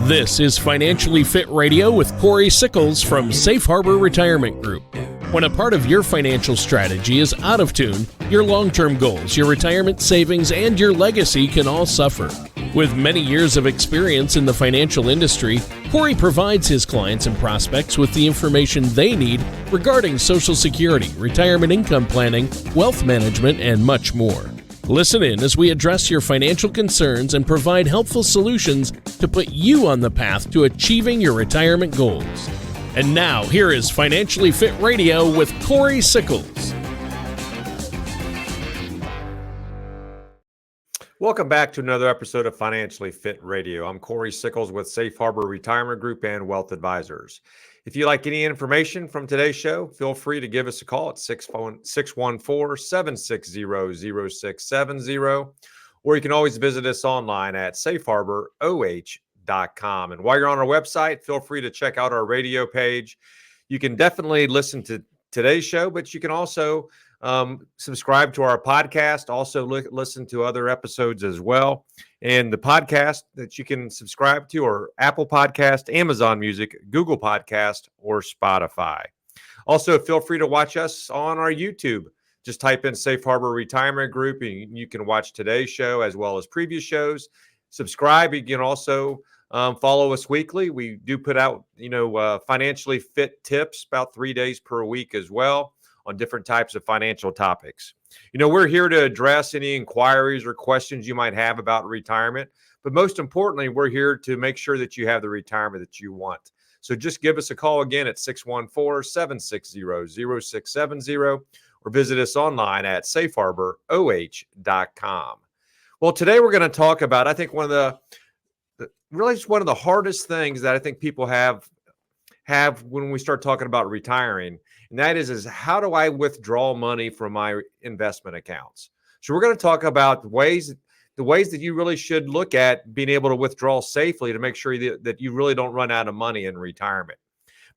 This is Financially Fit Radio with Cory Sickles from Safe Harbor Retirement Group. When a part of your financial strategy is out of tune, your long-term goals, your retirement savings, and your legacy can all suffer. With many years of experience in the financial industry, Cory provides his clients and prospects with the information they need regarding Social Security, retirement income planning, wealth management, and much more. Listen in as we address your financial concerns and provide helpful solutions to put you on the path to achieving your retirement goals. And now, here is Financially Fit Radio with Cory Sickles. Welcome back to another episode of Financially Fit Radio. I'm Cory Sickles with Safe Harbor Retirement Group and Wealth Advisors. If you like any information from today's show, feel free to give us a call at 614-760-0670, or you can always visit us online at safeharboroh.com. And while you're on our website, feel free to check out our radio page. You can definitely listen to today's show, but you can also subscribe to our podcast, also listen to other episodes as well. And the podcast that you can subscribe to are Apple Podcast, Amazon Music, Google Podcast, or Spotify. Also, feel free to watch us on our YouTube. Just type in Safe Harbor Retirement Group, and you can watch today's show as well as previous shows. Subscribe. You can also follow us weekly. We do put out, financially fit tips about 3 days per week as well on different types of financial topics. We're here to address any inquiries or questions you might have about retirement, but most importantly, we're here to make sure that you have the retirement that you want. So just give us a call again at 614-760-0670 or visit us online at safeharboroh.com. Well, today we're going to talk about, I think, one of the hardest things that I think people have when we start talking about retiring, and that is how do I withdraw money from my investment accounts? So we're going to talk about the ways that you really should look at being able to withdraw safely to make sure that you really don't run out of money in retirement.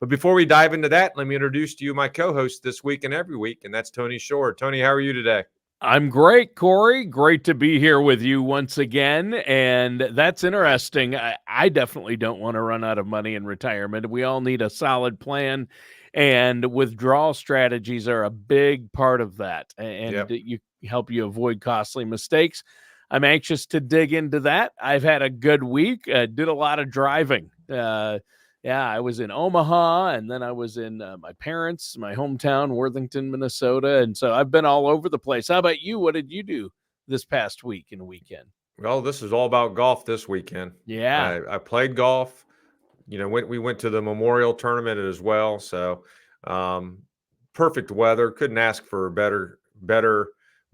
But before we dive into that, let me introduce to you my co-host this week and every week, and that's Tony Shore. Tony, how are you today? I'm great, Cory. Great to be here with you once again. And that's interesting. I definitely don't want to run out of money in retirement. We all need a solid plan, and withdrawal strategies are a big part of that. And you help you avoid costly mistakes. I'm anxious to dig into that. I've had a good week. Did a lot of driving. I was in Omaha, and then I was in my hometown, Worthington, Minnesota. And so I've been all over the place. How about you? What did you do this past week and weekend? Well, this is all about golf this weekend. Yeah. I played golf. We went to the Memorial Tournament as well. So perfect weather. Couldn't ask for better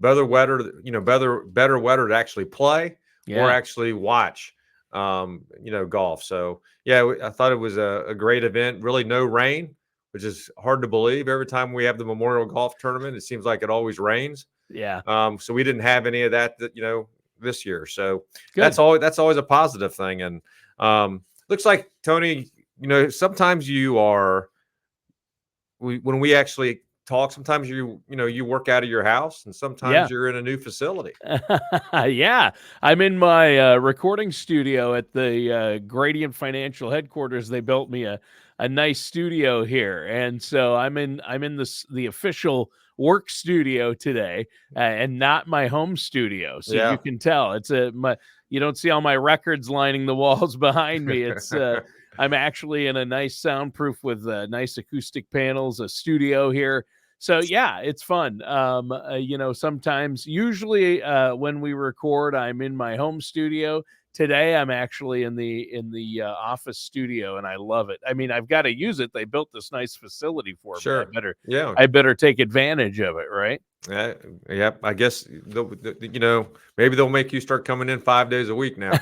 weather, better weather to actually play or actually watch, golf. So I thought it was a great event. Really no rain, which is hard to believe. Every time we have the Memorial Golf Tournament, it seems like it always rains. Yeah. So we didn't have any of that, this year. So Good. that's always a positive thing. And looks like, Tony, sometimes when we actually talk, sometimes you work out of your house, and sometimes you're in a new facility. Yeah. I'm in my recording studio at the Gradient Financial headquarters. They built me a nice studio here. And so I'm in the official work studio today, and not my home studio. So you can tell you don't see all my records lining the walls behind me. It's I'm actually in a nice soundproof with nice acoustic panels, a studio here. So it's fun. Sometimes, usually when we record, I'm in my home studio. Today, I'm actually in the office studio, and I love it. I mean, I've got to use it. They built this nice facility for me. Sure. I better take advantage of it, right? I guess maybe they'll make you start coming in 5 days a week now.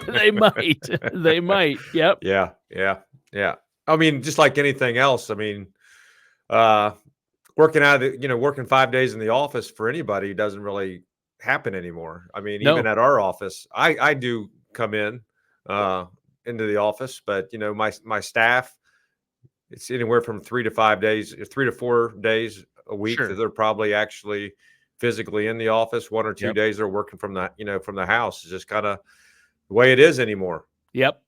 They might. They might. Yep. Yeah. I mean, just like anything else. I mean, working 5 days in the office for anybody doesn't really happen anymore. I mean, even at our office, I do come in into the office, but my staff, it's anywhere from 3 to 4 days a week that they're probably actually physically in the office. 1 or 2 days they're working from the house. It's just kind of the way it is anymore. Yep.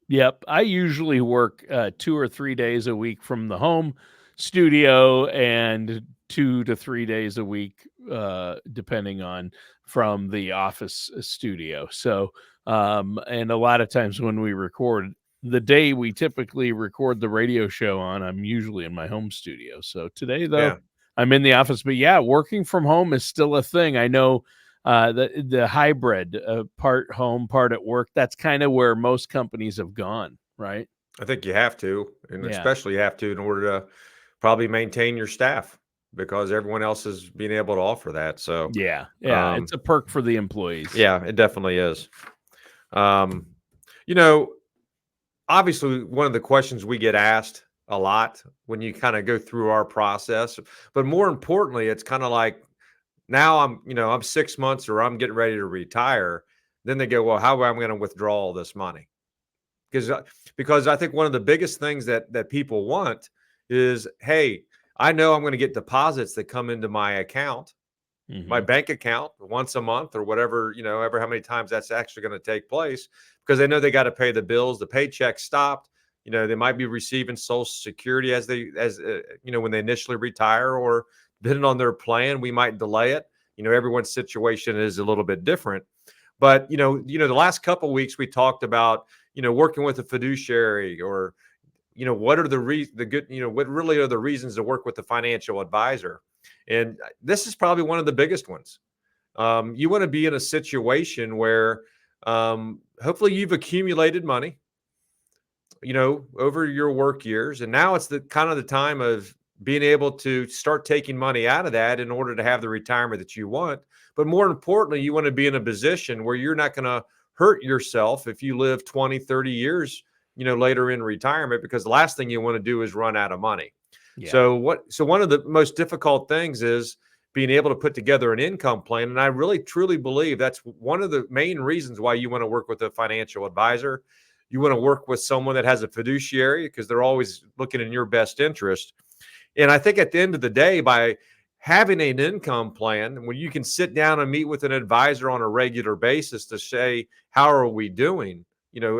I usually work 2 or 3 days a week from the home studio and 2 to 3 days a week, depending on from the office studio. So, and a lot of times when we record, the day we typically record the radio show on, I'm usually in my home studio. So today, though, Yeah, I'm in the office. But yeah, working from home is still a thing. I know the hybrid, part home, part at work. That's kind of where most companies have gone, right? I think you have to, and Yeah, especially you have to in order to probably maintain your staff because everyone else is being able to offer that. So, yeah. It's um, a perk for the employees. yeah, it definitely is. Um, you know, obviously, one of the questions we get asked a lot when you kind of go through our process, but more importantly, it's kind of like now I'm 6 months or I'm getting ready to retire. Then they go, well, how am I going to withdraw all this money? Because because I think one of the biggest things that people want is, hey, I know I'm going to get deposits that come into my account, my Hmm. bank account once a month or whatever, ever how many times that's actually going to take place because they know they got to pay the bills, the paycheck stopped. They might be receiving Social Security when they initially retire, or depending on their plan, we might delay it. Everyone's situation is a little bit different. But the last couple of weeks we talked about working with a fiduciary, or what are the good, what really are the reasons to work with a financial advisor. And this is probably one of the biggest ones. You want to be in a situation where hopefully you've accumulated money, over your work years, and now it's the kind of the time of being able to start taking money out of that in order to have the retirement that you want. But more importantly, you want to be in a position where you're not going to hurt yourself if you live 20, 30 years, later in retirement, because the last thing you want to do is run out of money. Yeah. So one of the most difficult things is being able to put together an income plan. And I really truly believe that's one of the main reasons why you want to work with a financial advisor. You want to work with someone that has a fiduciary because they're always looking in your best interest. And I think at the end of the day, by having an income plan, when you can sit down and meet with an advisor on a regular basis to say, how are we doing?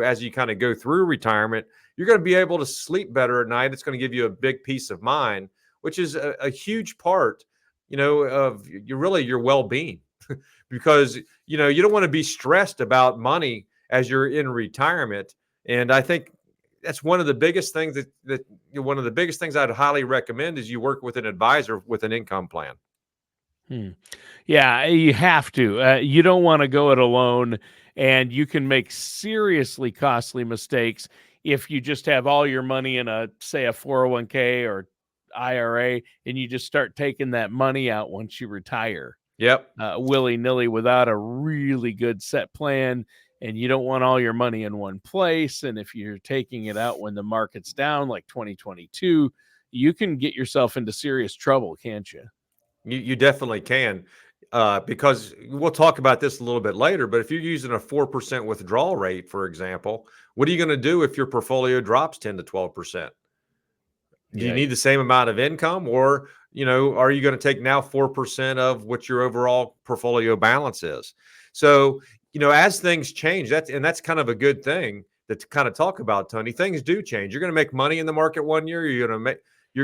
As you kind of go through retirement, you're going to be able to sleep better at night. It's going to give you a big peace of mind, which is a huge part, of your well-being, because, you don't want to be stressed about money as you're in retirement. And I think that's one of the biggest things one of the biggest things I'd highly recommend is you work with an advisor with an income plan. Hmm. Yeah, you have to. You don't want to go it alone, and you can make seriously costly mistakes if you just have all your money in say, a 401k or IRA, and you just start taking that money out once you retire, Yep. willy nilly without a really good set plan. And you don't want all your money in one place. And if you're taking it out when the market's down, like 2022, you can get yourself into serious trouble, can't you? You definitely can, because we'll talk about this a little bit later. But if you're using a 4% withdrawal rate, for example, what are you going to do if your portfolio drops 10 to 12%? Do you Yeah. need the same amount of income, or are you going to take now 4% of what your overall portfolio balance is? So as things change, that's kind of a good thing to kind of talk about, Tony. Things do change. You're going to make money in the market one year. You're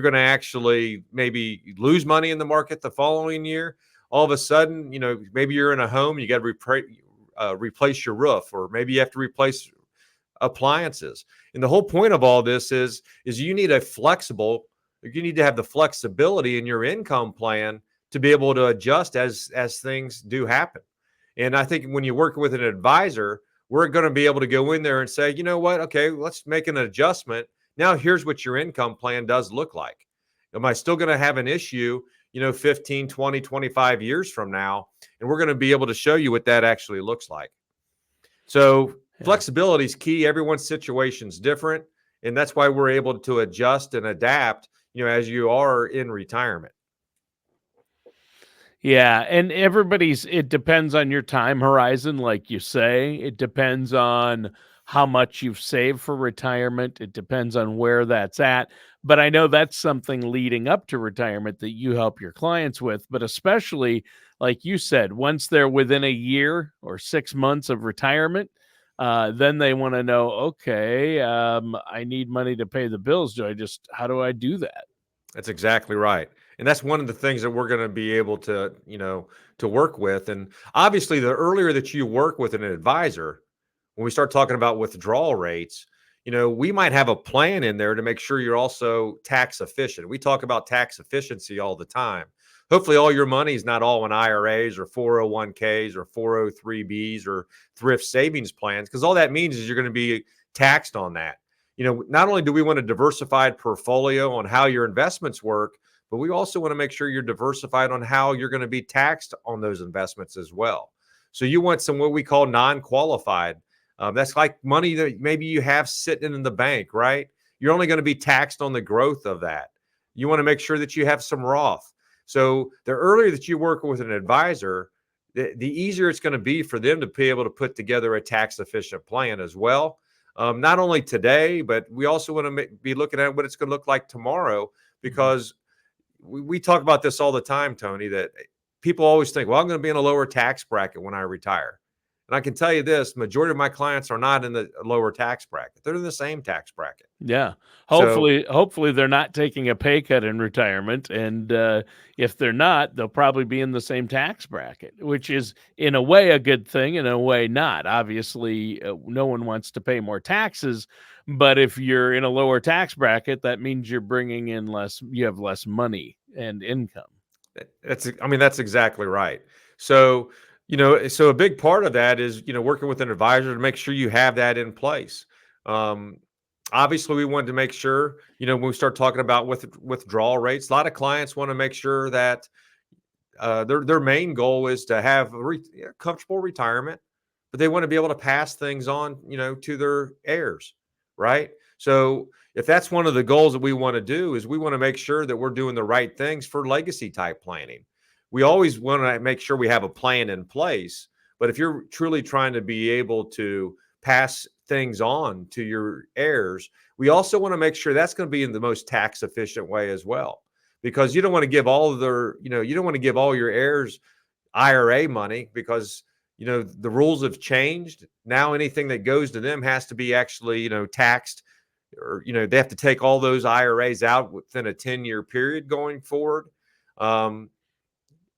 going to actually maybe lose money in the market the following year. All of a sudden, maybe you're in a home, you got to replace your roof, or maybe you have to replace appliances. And the whole point of all this is you need you need to have the flexibility in your income plan to be able to adjust as things do happen. And I think when you work with an advisor, we're going to be able to go in there and say, you know what, okay, let's make an adjustment. Now here's what your income plan does look like. Am I still going to have an issue, 15, 20, 25 years from now? And we're going to be able to show you what that actually looks like. So Yeah. flexibility is key. Everyone's situation is different, and that's why we're able to adjust and adapt, as you are in retirement. Yeah, and it depends on your time horizon, like you say. It depends on how much you've saved for retirement. It depends on where that's at. But I know that's something leading up to retirement that you help your clients with. But especially, like you said, once they're within a year or 6 months of retirement, then they want to know, okay, I need money to pay the bills. How do I do that? That's exactly right. And that's one of the things that we're going to be able to, to work with. And obviously, the earlier that you work with an advisor, when we start talking about withdrawal rates, we might have a plan in there to make sure you're also tax efficient. We talk about tax efficiency all the time. Hopefully, all your money is not all in IRAs or 401ks or 403bs or thrift savings plans, because all that means is you're going to be taxed on that. Not only do we want a diversified portfolio on how your investments work, but we also want to make sure you're diversified on how you're going to be taxed on those investments as well. So you want some what we call non-qualified. That's like money that maybe you have sitting in the bank, right? You're only going to be taxed on the growth of that. You want to make sure that you have some Roth. So the earlier that you work with an advisor, the easier it's going to be for them to be able to put together a tax efficient plan as well. Not only today, but we also want to be looking at what it's going to look like tomorrow, because we talk about this all the time, Tony, that people always think, well, I'm going to be in a lower tax bracket when I retire. And I can tell you this, majority of my clients are not in the lower tax bracket. They're in the same tax bracket. Yeah. So Hopefully they're not taking a pay cut in retirement. And if they're not, they'll probably be in the same tax bracket, which is in a way a good thing, in a way not. Obviously, no one wants to pay more taxes. But if you're in a lower tax bracket, that means you're bringing in less, you have less money and income. that's exactly right. So, so a big part of that is, working with an advisor to make sure you have that in place. Um, Obviously, we wanted to make sure, when we start talking about withdrawal rates, a lot of clients want to make sure that their main goal is to have a comfortable retirement, but they want to be able to pass things on, to their heirs, right? So if that's one of the goals that we want to do, is we want to make sure that we're doing the right things for legacy type planning. We always want to make sure we have a plan in place, but if you're truly trying to be able to pass things on to your heirs, we also want to make sure that's going to be in the most tax efficient way as well, because you don't want to give all of their, you don't want to give all your heirs IRA money, because the rules have changed. Now anything that goes to them has to be actually, taxed, or they have to take all those IRAs out within a 10-year period going forward. And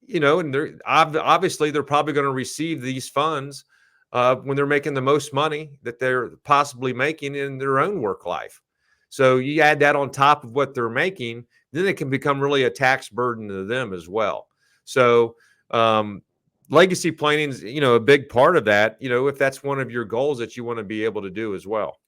they're obviously they're probably going to receive these funds when they're making the most money that they're possibly making in their own work life. So you add that on top of what they're making, then it can become really a tax burden to them as well. So legacy planning is, a big part of that, if that's one of your goals that you want to be able to do as well.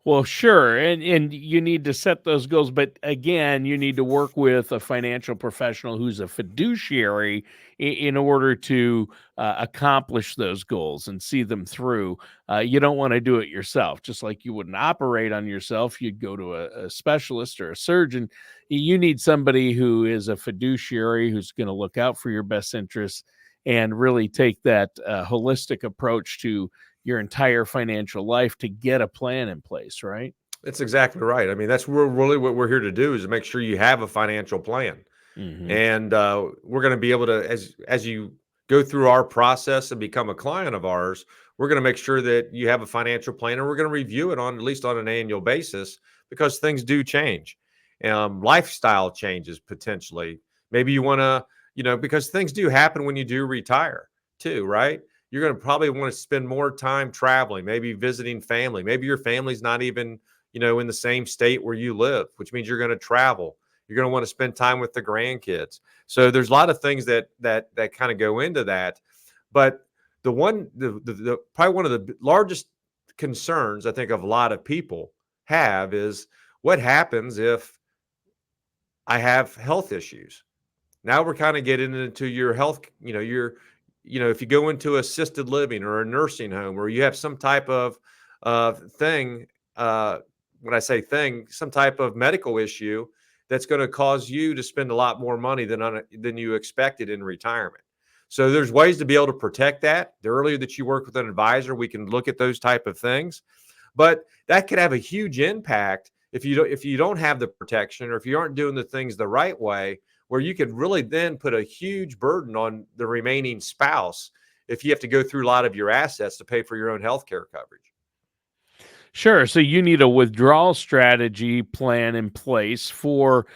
Well, sure. And you need to set those goals, but again, you need to work with a financial professional who's a fiduciary in order to accomplish those goals and see them through. You don't want to do it yourself, just like you wouldn't operate on yourself. You'd go to a specialist or a surgeon. You need somebody who is a fiduciary, who's going to look out for your best interests and really take that holistic approach to your entire financial life to get a plan in place, right? That's exactly right. I mean, that's really what we're here to do, is to make sure you have a financial plan. And we're going to be able to, as you go through our process and become a client of ours, we're going to make sure that you have a financial plan, and we're going to review it on at least on an annual basis, because things do change. Lifestyle changes potentially. Maybe you want to, because things do happen when you do retire too, right? You're going to probably want to spend more time traveling, maybe visiting family. Maybe your family's not even, in the same state where you live, which means you're going to travel. You're going to want to spend time with the grandkids. So there's a lot of things that kind of go into that. But the probably one of the largest concerns I think of a lot of people have is, what happens if I have health issues? Now we're kind of getting into your health, if you go into assisted living or a nursing home, or you have some type of thing, when I say thing, some type of medical issue that's going to cause you to spend a lot more money than you expected in retirement. So there's ways to be able to protect that. The earlier that you work with an advisor, we can look at those type of things. But that could have a huge impact if you don't have the protection, or if you aren't doing the things the right way, where you could really then put a huge burden on the remaining spouse if you have to go through a lot of your assets to pay for your own health care coverage. Sure. So you need a withdrawal strategy plan in place for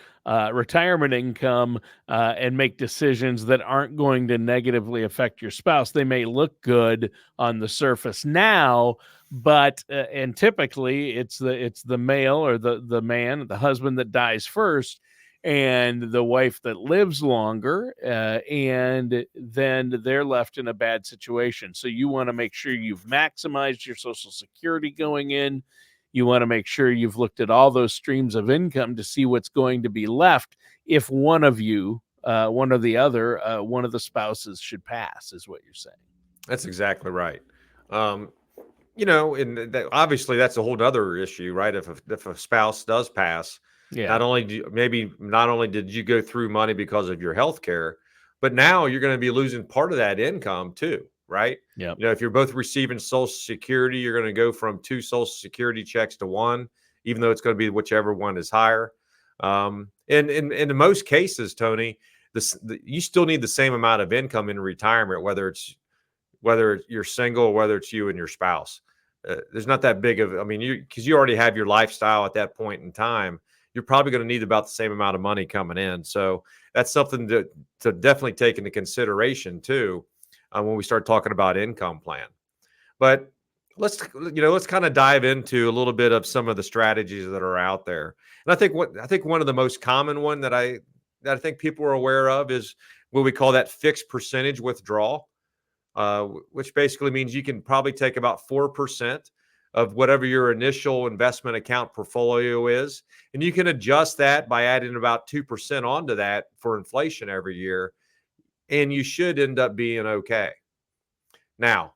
retirement income and make decisions that aren't going to negatively affect your spouse. They may look good on the surface now, but and typically it's the male or the man, the husband that dies first, and the wife that lives longer, and then they're left in a bad situation. So you want to make sure you've maximized your Social Security going in. You want to make sure you've looked at all those streams of income to see what's going to be left if one of you, one or the other, one of the spouses should pass, is what you're saying. That's exactly right. And obviously that's a whole other issue, right? If a spouse does pass, Yeah. not only did you go through money because of your health care, but now you're going to be losing part of that income too, right? Yeah. If you're both receiving Social Security, you're going to go from 2 Social Security checks to 1, even though it's going to be whichever one is higher. And in most cases, Tony, you still need the same amount of income in retirement, whether you're single or whether it's you and your spouse. There's not that big of, because you already have your lifestyle at that point in time. You're probably going to need about the same amount of money coming in. So that's something to definitely take into consideration too when we start talking about income plan. But let's kind of dive into a little bit of some of the strategies that are out there. And I think one of the most common one that I think people are aware of is what we call that fixed percentage withdrawal, which basically means you can probably take about 4% of whatever your initial investment account portfolio is. And you can adjust that by adding about 2% onto that for inflation every year. And you should end up being okay. Now,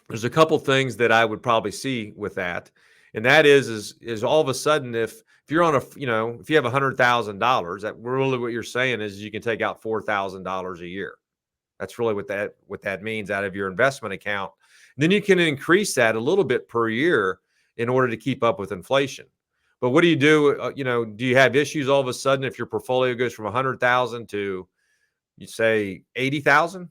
there's a couple things that I would probably see with that. And that is all of a sudden, if you're on if you have $100,000, that really what you're saying is you can take out $4,000 a year. That's really what that means out of your investment account. Then you can increase that a little bit per year in order to keep up with inflation. But what do you do? Do you have issues all of a sudden if your portfolio goes from 100,000 to, you say, 80,000?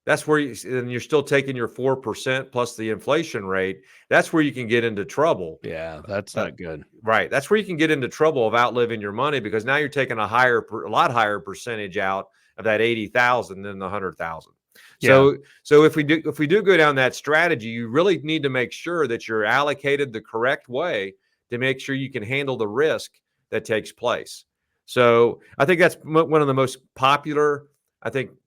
That's where and you're still taking your 4% plus the inflation rate. That's where you can get into trouble. Yeah, that's not good. Right. That's where you can get into trouble of outliving your money, because now you're taking a lot higher percentage out of that 80,000 than the 100,000. Yeah. So if we do go down that strategy, you really need to make sure that you're allocated the correct way to make sure you can handle the risk that takes place. So I think that's one of the most popular,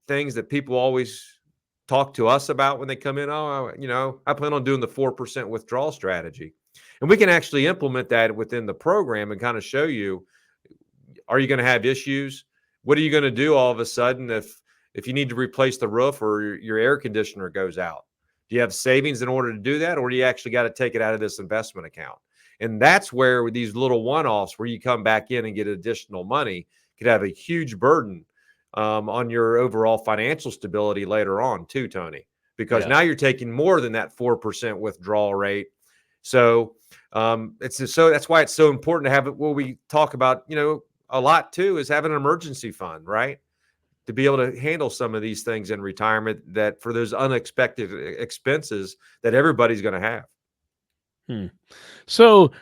things that people always talk to us about when they come in. I plan on doing the 4% withdrawal strategy. And we can actually implement that within the program and kind of show you, are you going to have issues? What are you going to do all of a sudden if you need to replace the roof or your air conditioner goes out? Do you have savings in order to do that, or do you actually got to take it out of this investment account? And that's where these little one-offs where you come back in and get additional money could have a huge burden on your overall financial stability later on too, Tony, because now you're taking more than that 4% withdrawal rate. So that's why it's so important to have it. What we talk about, a lot too, is having an emergency fund, right? To be able to handle some of these things in retirement, that for those unexpected expenses that everybody's going to have. So,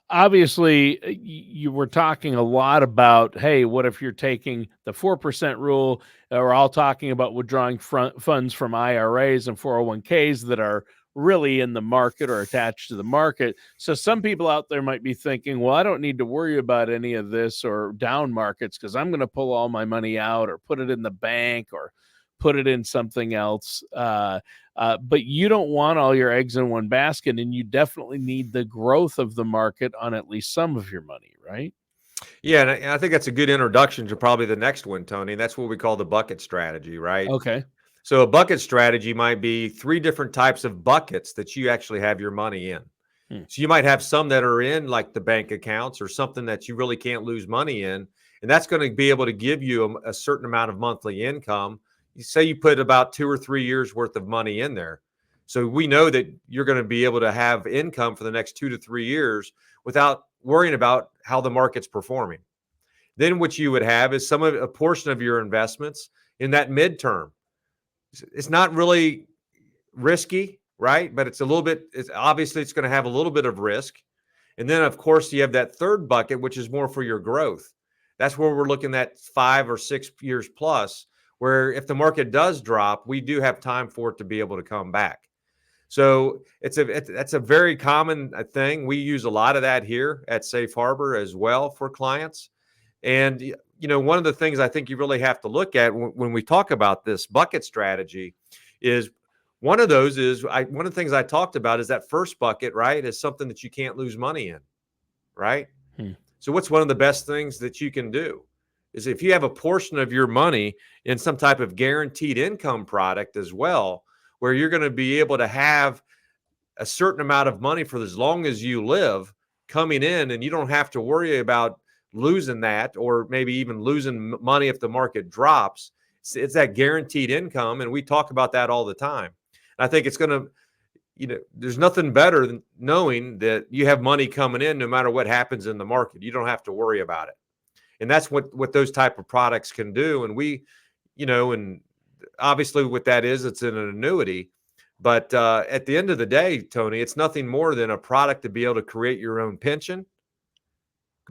obviously, you were talking a lot about, hey, what if you're taking the 4% rule? We're all talking about withdrawing funds from IRAs and 401ks that are really in the market or attached to the market. So some people out there might be thinking, well, I don't need to worry about any of this or down markets because I'm going to pull all my money out or put it in the bank or put it in something else. But you don't want all your eggs in one basket, and you definitely need the growth of the market on at least some of your money, right? Yeah, and I think that's a good introduction to probably the next one, Tony. That's what we call the bucket strategy, right? Okay. So a bucket strategy might be 3 different types of buckets that you actually have your money in. So you might have some that are in like the bank accounts or something that you really can't lose money in, and that's going to be able to give you a certain amount of monthly income. You say you put about 2 or 3 years worth of money in there. So we know that you're going to be able to have income for the next 2 to 3 years without worrying about how the market's performing. Then what you would have is a portion of your investments in that midterm. It's not really risky, right? But it's a little bit, it's obviously it's going to have a little bit of risk. And then of course you have that third bucket, which is more for your growth. That's where we're looking at 5 or 6 years plus, where if the market does drop, we do have time for it to be able to come back. So that's a very common thing. We use a lot of that here at Safe Harbor as well for clients. And one of the things I think you really have to look at when we talk about this bucket strategy is one of those is one of the things I talked about is that first bucket, right, is something that you can't lose money in, right? So what's one of the best things that you can do is if you have a portion of your money in some type of guaranteed income product as well, where you're going to be able to have a certain amount of money for as long as you live coming in, and you don't have to worry about losing that or maybe even losing money if the market drops. It's that guaranteed income, and we talk about that all the time. And I think it's going to, there's nothing better than knowing that you have money coming in no matter what happens in the market. You don't have to worry about it. And that's what those type of products can do. And we, and obviously what that is, it's an annuity. But at the end of the day, Tony, it's nothing more than a product to be able to create your own pension,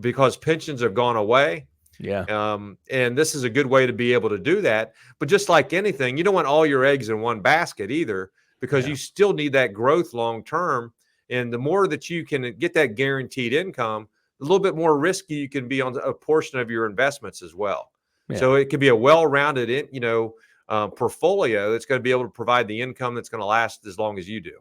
because pensions have gone away. Yeah. And this is a good way to be able to do that. But just like anything, you don't want all your eggs in one basket either, because you still need that growth long term. And the more that you can get that guaranteed income, a little bit more risky you can be on a portion of your investments as well. Yeah. So it could be a well-rounded, portfolio that's going to be able to provide the income that's going to last as long as you do.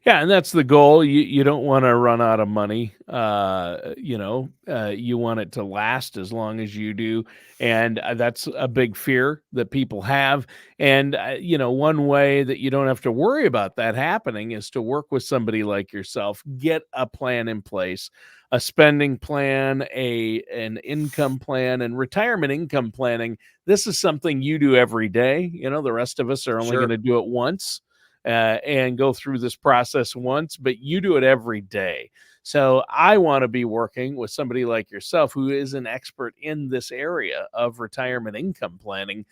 Yeah, and that's the goal. You don't want to run out of money. You want it to last as long as you do, and that's a big fear that people have. And one way that you don't have to worry about that happening is to work with somebody like yourself. Get a plan in place, a spending plan, an income plan, and retirement income planning. This is something you do every day. The rest of us are only going to do it once. And go through this process once, but you do it every day. So I want to be working with somebody like yourself who is an expert in this area of retirement income planning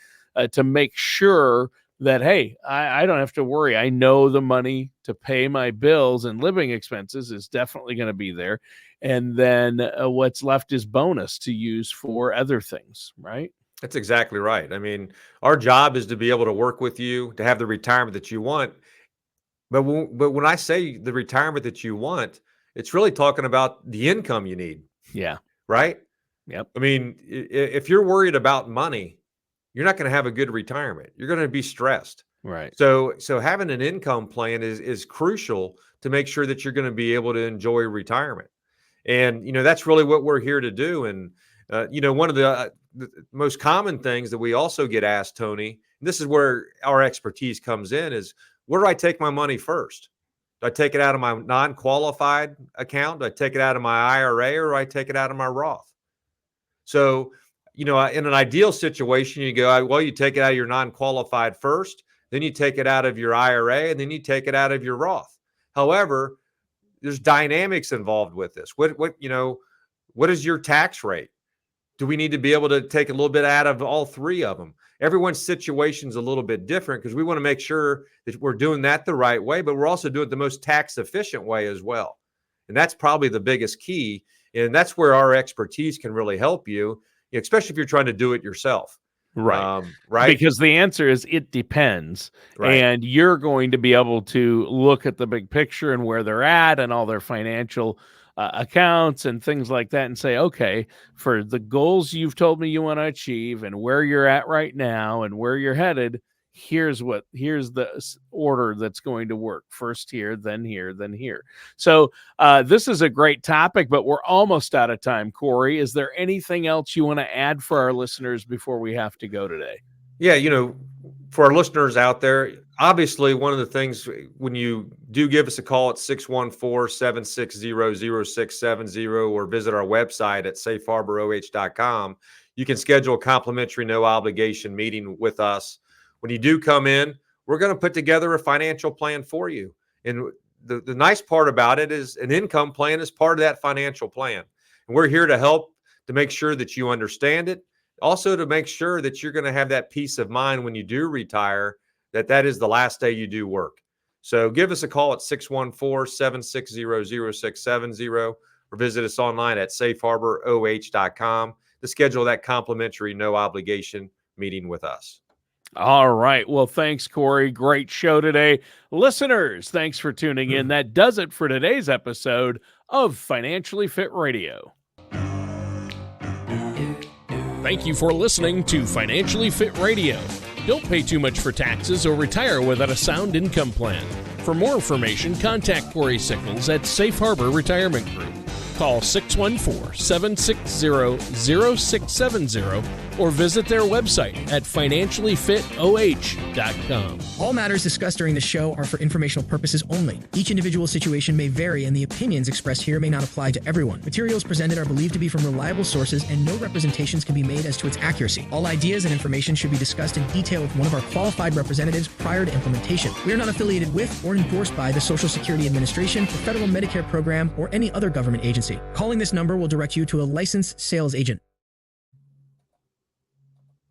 to make sure that, hey, I don't have to worry. I know the money to pay my bills and living expenses is definitely going to be there. And then what's left is bonus to use for other things, right? That's exactly right. I mean, our job is to be able to work with you to have the retirement that you want. But when I say the retirement that you want, it's really talking about the income you need. Yeah. Right? Yep. I mean, if you're worried about money, you're not going to have a good retirement. You're going to be stressed. Right. So having an income plan is crucial to make sure that you're going to be able to enjoy retirement. And, that's really what we're here to do. And, one of the most common things that we also get asked, Tony, and this is where our expertise comes in, is where do I take my money first? Do I take it out of my non-qualified account? Do I take it out of my IRA, or do I take it out of my Roth? So, in an ideal situation, you go, well, you take it out of your non-qualified first, then you take it out of your IRA, and then you take it out of your Roth. However, there's dynamics involved with this. What is your tax rate? Do we need to be able to take a little bit out of all three of them? Everyone's situation is a little bit different, because we want to make sure that we're doing that the right way, but we're also doing it the most tax efficient way as well. And that's probably the biggest key. And that's where our expertise can really help you, especially if you're trying to do it yourself. Right. Right. Because the answer is it depends. Right. And you're going to be able to look at the big picture and where they're at and all their financial accounts and things like that, and say, okay, for the goals you've told me you want to achieve and where you're at right now and where you're headed, here's the order that's going to work. First here, then here, then here. So this is a great topic, but we're almost out of time. Cory, is there anything else you want to add for our listeners before we have to go today? Yeah, for our listeners out there, obviously one of the things, when you do give us a call at 614-760-0670 or visit our website at safeharboroh.com, you can schedule a complimentary no obligation meeting with us. When you do come in, we're going to put together a financial plan for you. And the nice part about it is an income plan is part of that financial plan. And we're here to help to make sure that you understand it, Also, to make sure that you're going to have that peace of mind when you do retire, that is the last day you do work. So give us a call at 614-760-0670 or visit us online at safeharboroh.com to schedule that complimentary, no obligation meeting with us. All right. Well, thanks, Cory. Great show today. Listeners, thanks for tuning in. That does it for today's episode of Financially Fit Radio. Thank you for listening to Financially Fit Radio. Don't pay too much for taxes or retire without a sound income plan. For more information, contact Cory Sickles at Safe Harbor Retirement Group. Call 614-760-0670 or visit their website at financiallyfitoh.com. All matters discussed during the show are for informational purposes only. Each individual situation may vary, and the opinions expressed here may not apply to everyone. Materials presented are believed to be from reliable sources, and no representations can be made as to its accuracy. All ideas and information should be discussed in detail with one of our qualified representatives prior to implementation. We are not affiliated with or endorsed by the Social Security Administration, the Federal Medicare Program, or any other government agency. Calling this number will direct you to a licensed sales agent.